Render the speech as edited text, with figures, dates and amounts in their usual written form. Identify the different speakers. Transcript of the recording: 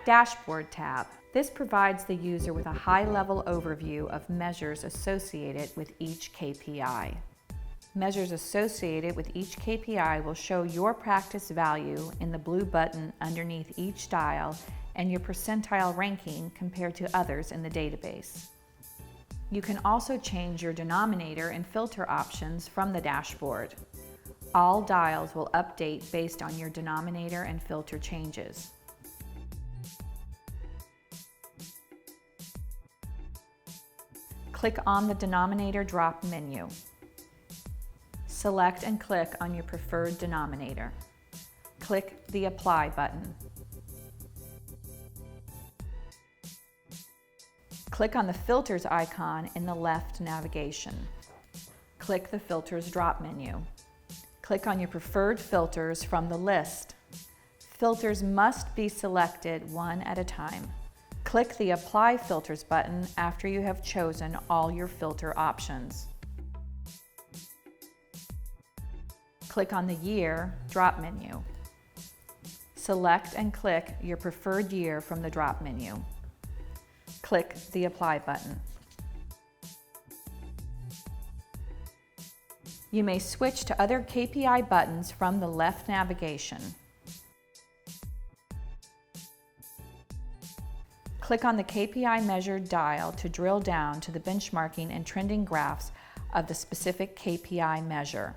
Speaker 1: Dashboard tab. This provides the user with a high-level overview of measures associated with each KPI. Measures associated with each KPI will show your practice value in the blue button underneath each dial and your percentile ranking compared to others in the database. You can also change your denominator and filter options from the dashboard. All dials will update based on your denominator and filter changes. Click on the Denominator drop menu. Select and click on your preferred denominator. Click the Apply button. Click on the Filters icon in the left navigation. Click the Filters drop menu. Click on your preferred filters from the list. Filters must be selected one at a time. Click the Apply Filters button after you have chosen all your filter options. Click on the Year drop menu. Select and click your preferred year from the drop menu. Click the Apply button. You may switch to other KPI buttons from the left navigation. Click on the KPI Measured dial to drill down to the benchmarking and trending graphs of the specific KPI measure.